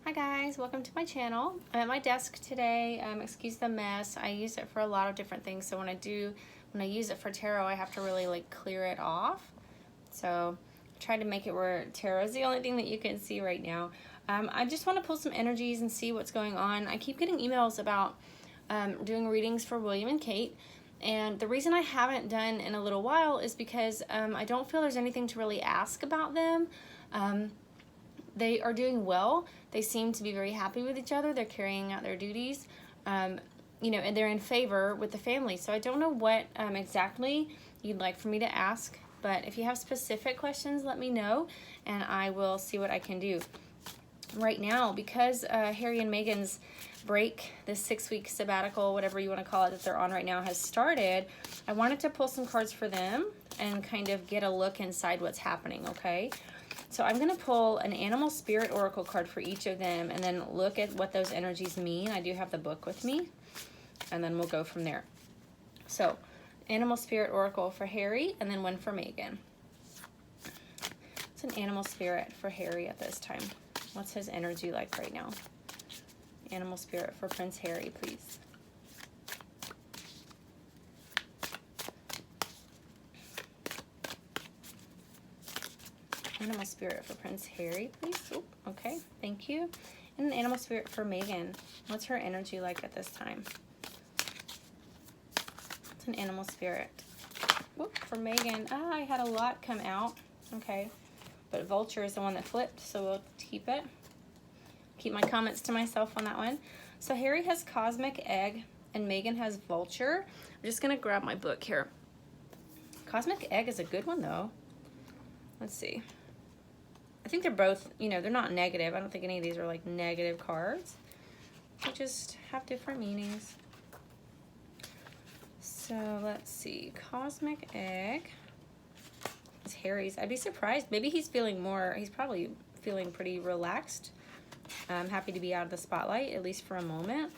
Hi guys, welcome to my channel. I'm at my desk today. Excuse the mess. I use it for a lot of different things. So when I use it for tarot, I have to really like clear it off. So I tried to make it where tarot is the only thing that you can see right now. I just want to pull some energies and see what's going on. I keep getting emails about doing readings for William and Kate. And the reason I haven't done in a little while is because I don't feel there's anything to really ask about them. They are doing well. They seem to be very happy with each other. They're carrying out their duties, and they're in favor with the family. So I don't know what exactly you'd like for me to ask, but if you have specific questions, let me know, and I will see what I can do. Right now, because Harry and Meghan's break, this 6-week sabbatical, whatever you want to call it, that they're on right now, has started, I wanted to pull some cards for them and kind of get a look inside what's happening, okay? So I'm going to pull an animal spirit oracle card for each of them and then look at what those energies mean. I do have the book with me, and then we'll go from there. So animal spirit oracle for Harry and then one for Meghan. It's an animal spirit for Harry at this time. What's his energy like right now? Animal spirit for Prince Harry, please. Animal spirit for Prince Harry, please. Oh, okay, thank you. And an animal spirit for Meghan. What's her energy like at this time? It's an animal spirit. Whoop, for Meghan. I had a lot come out. Okay, but vulture is the one that flipped, so we'll keep it. Keep my comments to myself on that one. So Harry has cosmic egg and Meghan has vulture. I'm just gonna grab my book here. Cosmic egg is a good one though. Let's see. I think they're both, they're not negative. I don't think any of these are like negative cards. They just have different meanings. So let's see. Cosmic egg. It's Harry's. I'd be surprised. Maybe he's feeling more, he's probably feeling pretty relaxed. Happy to be out of the spotlight, at least for a moment.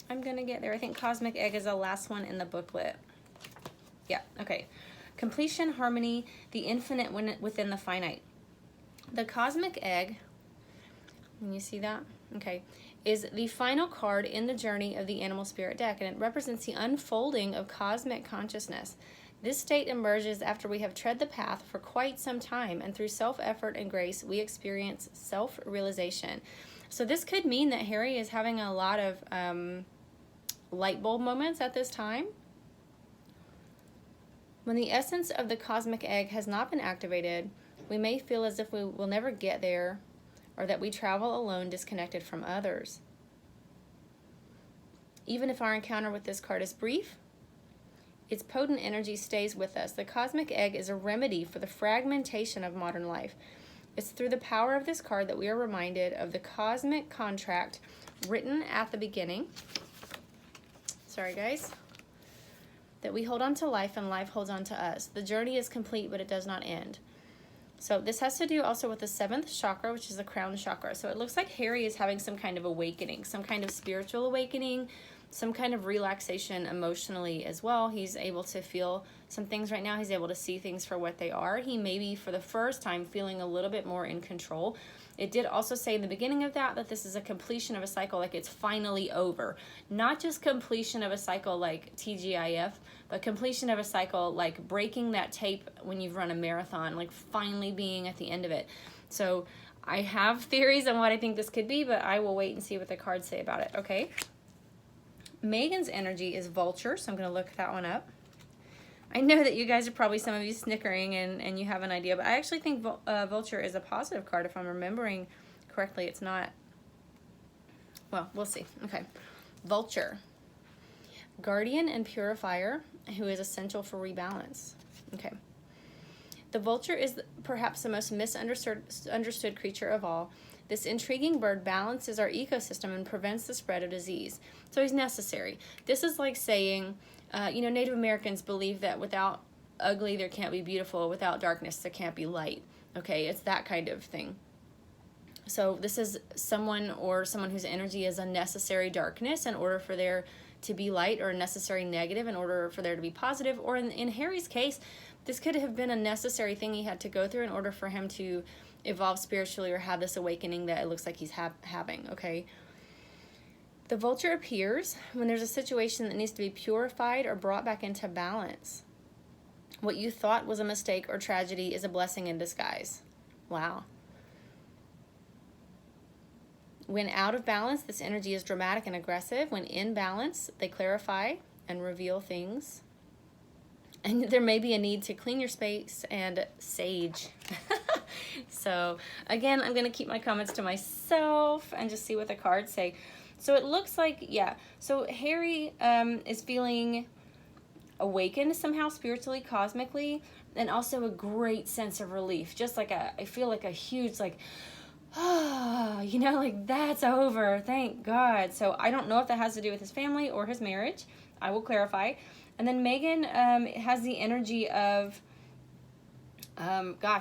I'm gonna get there. I think cosmic egg is the last one in the booklet. Yeah, okay. Completion, harmony, the infinite within the finite. The cosmic egg, can you see that? Okay, is the final card in the journey of the animal spirit deck, and it represents the unfolding of cosmic consciousness. This state emerges after we have tread the path for quite some time, and through self-effort and grace, we experience self-realization. So this could mean that Harry is having a lot of light bulb moments at this time. When the essence of the cosmic egg has not been activated, we may feel as if we will never get there, or that we travel alone, disconnected from others. Even if our encounter with this card is brief, its potent energy stays with us. The cosmic egg is a remedy for the fragmentation of modern life. It's through the power of this card that we are reminded of the cosmic contract written at the beginning. Sorry, guys. That we hold on to life and life holds on to us. The journey is complete, but it does not end. So this has to do also with the 7th chakra, which is the crown chakra. So it looks like Harry is having some kind of awakening, some kind of spiritual awakening, some kind of relaxation emotionally as well. He's able to feel some things right now. He's able to see things for what they are. He may be, for the first time, feeling a little bit more in control. It did also say in the beginning of that this is a completion of a cycle, like it's finally over. Not just completion of a cycle like TGIF, but completion of a cycle like breaking that tape when you've run a marathon, like finally being at the end of it. So I have theories on what I think this could be, but I will wait and see what the cards say about it, okay? Meghan's energy is vulture, so I'm going to look that one up. I know that you guys are probably, some of you, snickering and you have an idea, but I actually think vulture is a positive card. If I'm remembering correctly, it's not. Well, we'll see. Okay. Vulture. Guardian and purifier, who is essential for rebalance. Okay. The vulture is perhaps the most misunderstood creature of all. This intriguing bird balances our ecosystem and prevents the spread of disease. So he's necessary. This is like saying, Native Americans believe that without ugly, there can't be beautiful. Without darkness, there can't be light. Okay, it's that kind of thing. So this is someone whose energy is a necessary darkness in order for there to be light, or a necessary negative in order for there to be positive. Or in Harry's case, this could have been a necessary thing he had to go through in order for him to evolve spiritually or have this awakening that it looks like he's having, okay? The vulture appears when there's a situation that needs to be purified or brought back into balance. What you thought was a mistake or tragedy is a blessing in disguise. Wow. When out of balance, this energy is dramatic and aggressive. When in balance, they clarify and reveal things. And there may be a need to clean your space and sage. So, again, I'm going to keep my comments to myself and just see what the cards say. So it looks like, yeah. So Harry is feeling awakened somehow spiritually, cosmically, and also a great sense of relief. Just like I feel like a huge, like, oh, you know, like that's over. Thank God. So I don't know if that has to do with his family or his marriage. I will clarify. And then Megan has the energy of,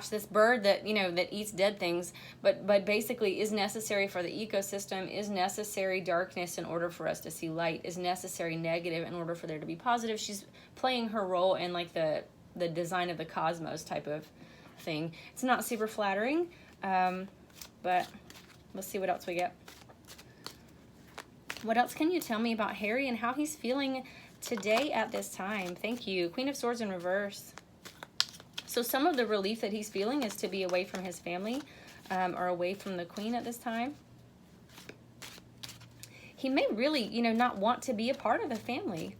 this bird that, you know, that eats dead things, but basically is necessary for the ecosystem, is necessary darkness in order for us to see light, is necessary negative in order for there to be positive. She's playing her role in like the design of the cosmos type of thing. It's not super flattering, but let's see what else we get. What else can you tell me about Harry and how he's feeling today at this time? Thank you. Queen of Swords in reverse. So some of the relief that he's feeling is to be away from his family or away from the Queen at this time. He may really, you know, not want to be a part of the family.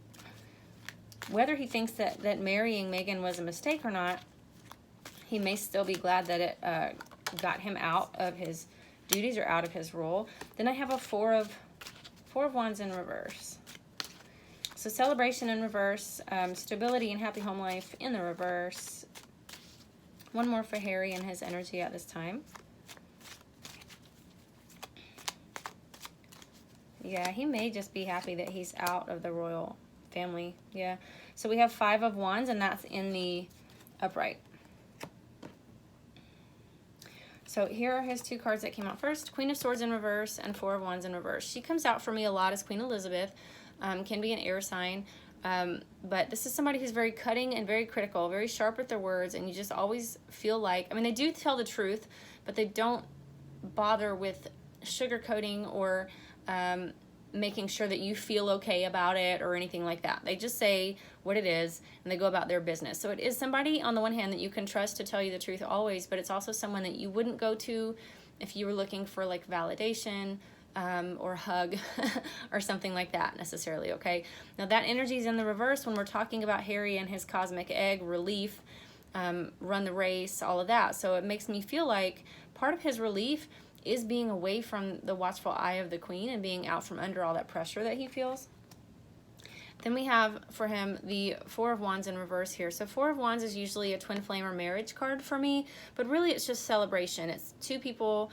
Whether he thinks that marrying Megan was a mistake or not, he may still be glad that it got him out of his duties or out of his role. Then I have a Four of Wands in reverse. So celebration in reverse, stability and happy home life in the reverse. One more for Harry and his energy at this time. Yeah, he may just be happy that he's out of the royal family. Yeah. So we have Five of Wands, and that's in the upright. So here are his two cards that came out first. Queen of Swords in reverse and Four of Wands in reverse. She comes out for me a lot as Queen Elizabeth. Can be an air sign. But this is somebody who's very cutting and very critical, very sharp with their words, and you just always feel like, I mean, they do tell the truth, but they don't bother with sugarcoating or making sure that you feel okay about it or anything like that. They just say what it is, and they go about their business. So it is somebody, on the one hand, that you can trust to tell you the truth always, but it's also someone that you wouldn't go to if you were looking for, like, validation, or hug or something like that necessarily, okay? Now that energy is in the reverse when we're talking about Harry and his cosmic egg, relief, run the race, all of that. So it makes me feel like part of his relief is being away from the watchful eye of the Queen and being out from under all that pressure that he feels. Then we have for him the Four of Wands in reverse here. So Four of Wands is usually a twin flame or marriage card for me, but really it's just celebration. It's two people,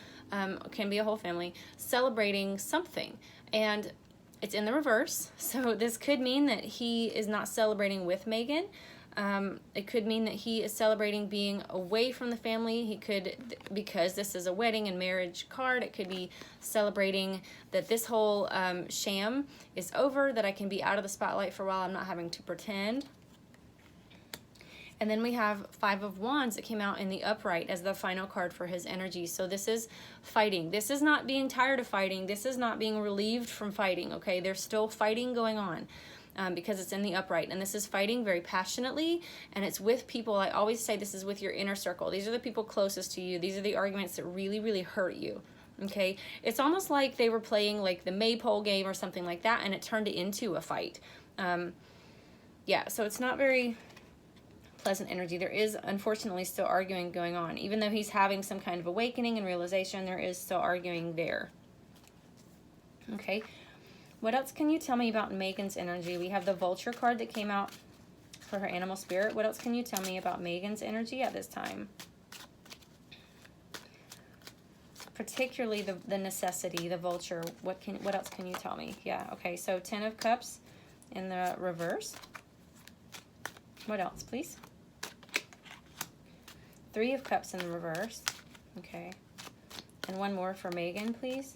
can be a whole family, celebrating something. And it's in the reverse. So this could mean that he is not celebrating with Megan. It could mean that he is celebrating being away from the family. He could, because this is a wedding and marriage card, it could be celebrating that this whole sham is over, that I can be out of the spotlight for a while. I'm not having to pretend. And then we have Five of Wands that came out in the upright as the final card for his energy. So this is fighting. This is not being tired of fighting. This is not being relieved from fighting, okay? There's still fighting going on. Because it's in the upright, and this is fighting very passionately, and it's with people. I always say this is with your inner circle. These are the people closest to you. These are the arguments that really, really hurt you, okay? It's almost like they were playing like the maypole game or something like that, and it turned into a fight. Yeah, so it's not very pleasant energy. There is, unfortunately, still arguing going on. Even though he's having some kind of awakening and realization, there is still arguing there, okay? What else can you tell me about Megan's energy? We have the Vulture card that came out for her animal spirit. What else can you tell me about Megan's energy at this time? Particularly the necessity, the Vulture. What else can you tell me? Yeah, okay, so 10 of Cups in the reverse. What else, please? 3 of Cups in the reverse. Okay. And one more for Megan, please.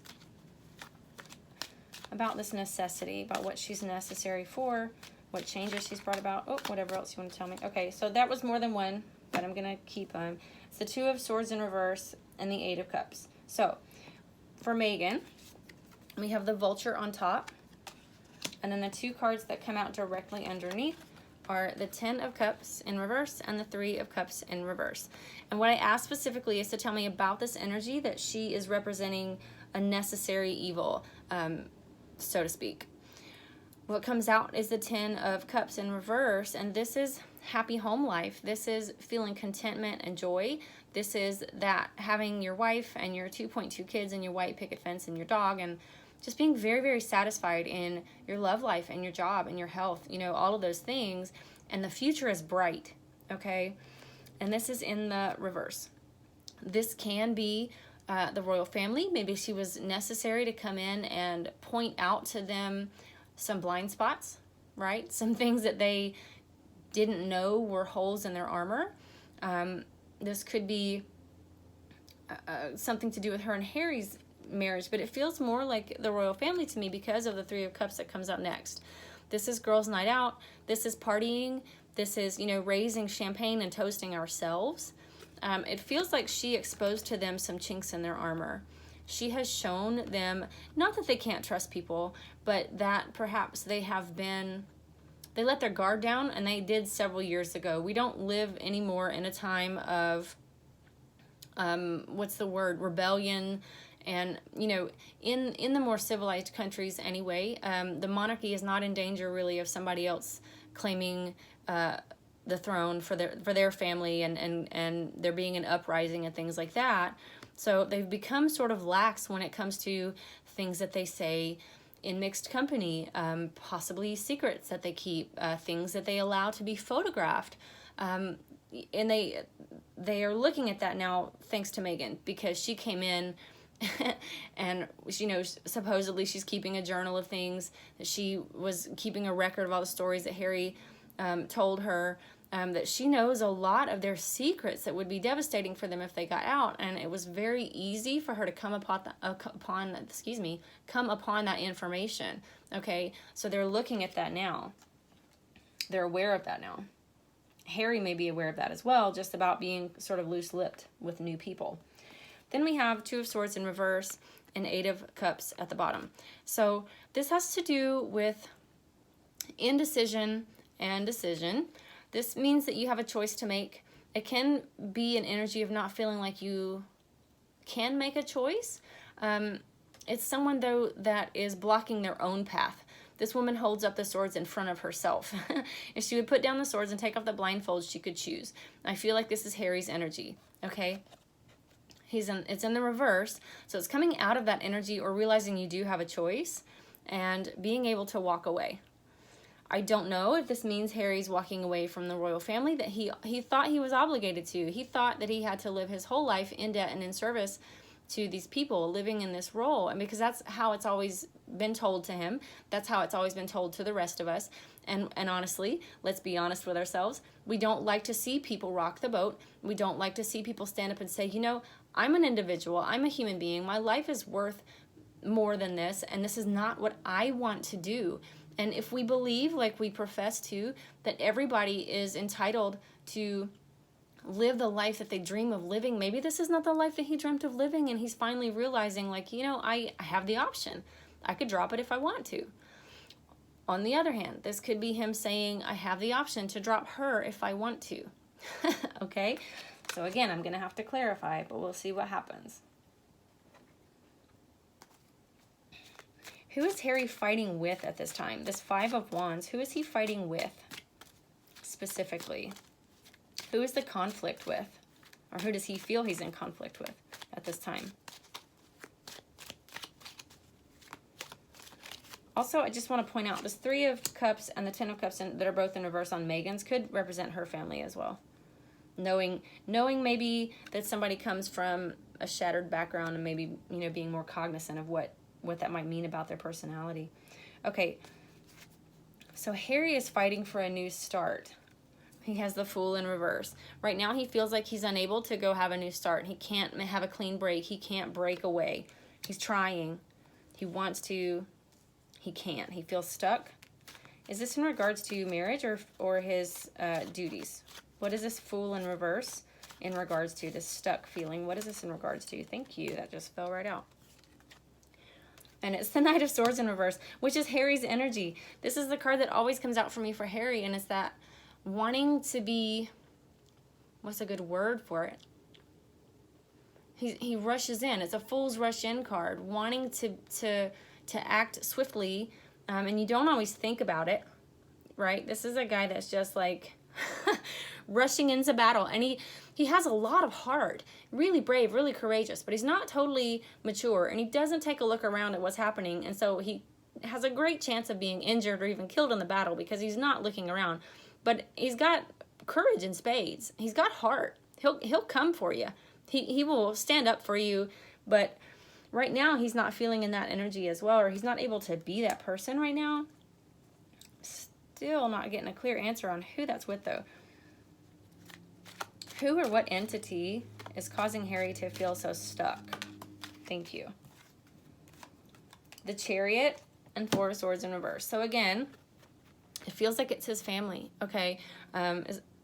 About this necessity, about what she's necessary for, what changes she's brought about. Oh, whatever else you want to tell me. Okay, so that was more than one, but I'm going to keep them. It's the Two of Swords in reverse and the Eight of Cups. So for Megan, we have the Vulture on top. And then the two cards that come out directly underneath are the Ten of Cups in reverse and the Three of Cups in reverse. And what I asked specifically is to tell me about this energy that she is representing a necessary evil, so to speak. What comes out is the Ten of Cups in reverse, and this is happy home life. This is feeling contentment and joy. This is that having your wife and your 2.2 kids and your white picket fence and your dog, and just being very, very satisfied in your love life and your job and your health, you know, all of those things. And the future is bright, okay? And this is in the reverse. This can be the royal family. Maybe she was necessary to come in and point out to them some blind spots, right? Some things that they didn't know were holes in their armor. This could be something to do with her and Harry's marriage, but it feels more like the royal family to me because of the Three of Cups that comes out next. This is girls' night out. This is partying. This is, you know, raising champagne and toasting ourselves. It feels like she exposed to them some chinks in their armor. She has shown them, not that they can't trust people, but that perhaps they let their guard down, and they did several years ago. We don't live anymore in a time of, rebellion. And, you know, in the more civilized countries anyway, the monarchy is not in danger really of somebody else claiming the throne for their family, and there being an uprising and things like that. So they've become sort of lax when it comes to things that they say in mixed company, possibly secrets that they keep, things that they allow to be photographed. And they are looking at that now thanks to Meghan, because she came in and, you know, supposedly she's keeping a journal of things. She was keeping a record of all the stories that Harry told her, that she knows a lot of their secrets that would be devastating for them if they got out. And it was very easy for her to come upon that information. Okay, so they're looking at that now. They're aware of that now. Harry may be aware of that as well, just about being sort of loose-lipped with new people. Then we have Two of Swords in reverse and Eight of Cups at the bottom. So this has to do with indecision and decision. This means that you have a choice to make. It can be an energy of not feeling like you can make a choice. It's someone, though, that is blocking their own path. This woman holds up the swords in front of herself. If she would put down the swords and take off the blindfolds, she could choose. I feel like this is Harry's energy, okay? It's in the reverse, so it's coming out of that energy, or realizing you do have a choice and being able to walk away. I don't know if this means Harry's walking away from the royal family that he thought he was obligated to. He thought that he had to live his whole life in debt and in service to these people, living in this role. And because that's how it's always been told to him. That's how it's always been told to the rest of us. And honestly, let's be honest with ourselves. We don't like to see people rock the boat. We don't like to see people stand up and say, you know, I'm an individual. I'm a human being. My life is worth more than this, and this is not what I want to do. And if we believe, like we profess to, that everybody is entitled to live the life that they dream of living, maybe this is not the life that he dreamt of living, and he's finally realizing, like, you know, I have the option. I could drop it if I want to. On the other hand, this could be him saying, I have the option to drop her if I want to. Okay? So again, I'm going to have to clarify, but we'll see what happens. Who is Harry fighting with at this time? This Five of Wands, who is he fighting with specifically? Who is the conflict with? Or who does he feel he's in conflict with at this time? Also, I just want to point out, this Three of Cups and the Ten of Cups that are both in reverse on Meghan's could represent her family as well. Knowing maybe that somebody comes from a shattered background and maybe, you know, being more cognizant of what that might mean about their personality. Okay, so Harry is fighting for a new start. He has the Fool in reverse. Right now he feels like he's unable to go have a new start. He can't have a clean break. He can't break away. He's trying. He wants to. He can't. He feels stuck. Is this in regards to marriage or his duties? What is this Fool in reverse in regards to this stuck feeling? What is this in regards to? Thank you. That just fell right out. And it's the Knight of Swords in reverse, which is Harry's energy. This is the card that always comes out for me for Harry, and it's that wanting to be, what's a good word for it? He rushes in. It's a Fool's Rush In card, wanting to act swiftly, and you don't always think about it, right? This is a guy that's just like rushing into battle, and he has a lot of heart, really brave, really courageous, but he's not totally mature, and he doesn't take a look around at what's happening, and so he has a great chance of being injured or even killed in the battle because he's not looking around. But he's got courage in spades. He's got heart. He'll come for you. He will stand up for you, but right now he's not feeling in that energy as well, or he's not able to be that person right now. Still not getting a clear answer on who that's with, though. Who or what entity is causing Harry to feel so stuck? Thank you. The Chariot and Four of Swords in reverse. So again, it feels like it's his family, okay?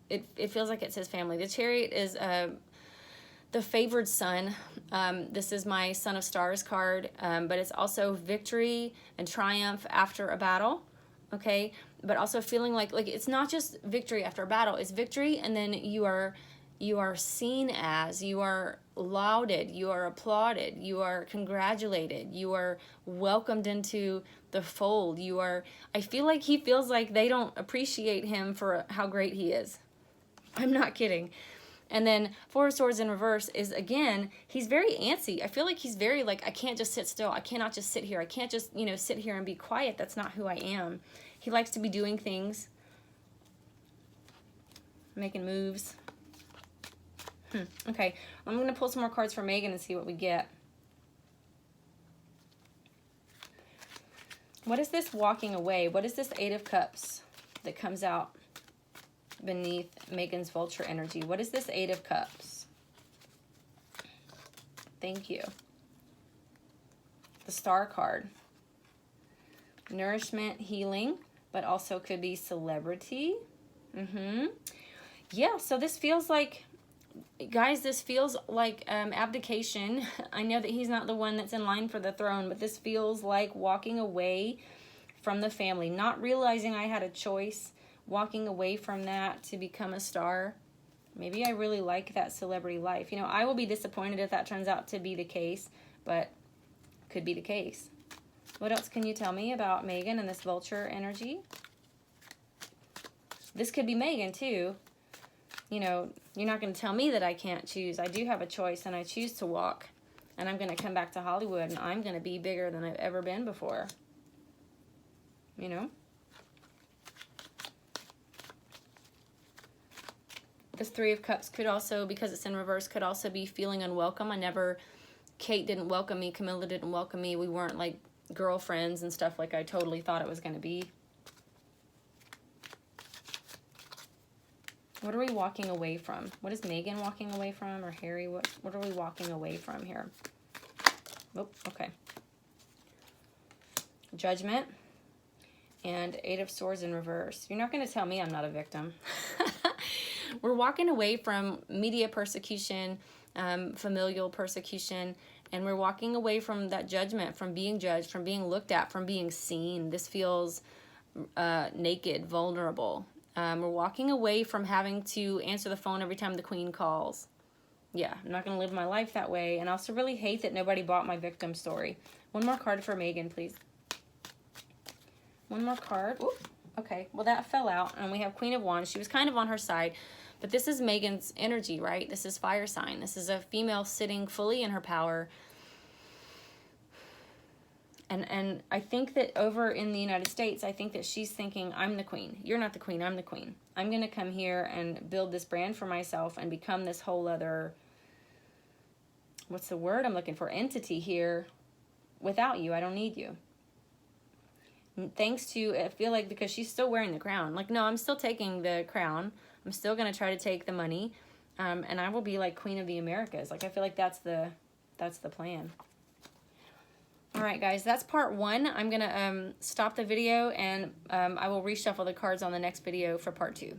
It feels like it's his family. The Chariot is the favored son. This is my Son of Stars card, but it's also victory and triumph after a battle, okay? But also feeling like it's not just victory after a battle. It's victory, and then you are seen as, you are lauded, you are applauded, you are congratulated, you are welcomed into the fold. I feel like he feels like they don't appreciate him for how great he is. I'm not kidding. And then Four of Swords in reverse is, again, he's very antsy. I feel like he's very like, I can't just sit still. I cannot just sit here. I can't just, sit here and be quiet. That's not who I am. He likes to be doing things, making moves. Okay, I'm going to pull some more cards for Megan and see what we get. What is this walking away? What is this Eight of Cups that comes out beneath Megan's vulture energy? What is this Eight of Cups? Thank you. The Star card. Nourishment, healing, but also could be celebrity. Yeah, so this feels like, guys, this feels like abdication. I know that he's not the one that's in line for the throne, but this feels like walking away from the family, not realizing I had a choice, walking away from that to become a star. Maybe I really like that celebrity life. I will be disappointed if that turns out to be the case, but could be the case. What else can you tell me about Megan and this vulture energy? This could be Megan too. You're not going to tell me that I can't choose. I do have a choice, and I choose to walk. And I'm going to come back to Hollywood, and I'm going to be bigger than I've ever been before. This Three of Cups could also, because it's in reverse, could also be feeling unwelcome. Kate didn't welcome me. Camilla didn't welcome me. We weren't like girlfriends and stuff like I totally thought it was going to be. What are we walking away from? What is Megan walking away from, or Harry? What are we walking away from here? Oh, okay. Judgment and Eight of Swords in reverse. You're not going to tell me I'm not a victim. We're walking away from media persecution, familial persecution, and we're walking away from that judgment, from being judged, from being looked at, from being seen. This feels naked, vulnerable. We're walking away from having to answer the phone every time the Queen calls. Yeah, I'm not going to live my life that way. And I also really hate that nobody bought my victim story. One more card for Megan, please. One more card. Ooh, okay, well, that fell out. And we have Queen of Wands. She was kind of on her side. But this is Megan's energy, right? This is fire sign. This is a female sitting fully in her power. And I think that over in the United States, I think that she's thinking, I'm the queen. You're not the queen. I'm the queen. I'm going to come here and build this brand for myself and become this whole other, what's the word I'm looking for, entity here without you. I don't need you. Thanks to, I feel like, because she's still wearing the crown. Like, no, I'm still taking the crown. I'm still going to try to take the money. And I will be like Queen of the Americas. Like, I feel like that's the plan. All right, guys, that's part 1. I'm going to stop the video, and I will reshuffle the cards on the next video for part 2.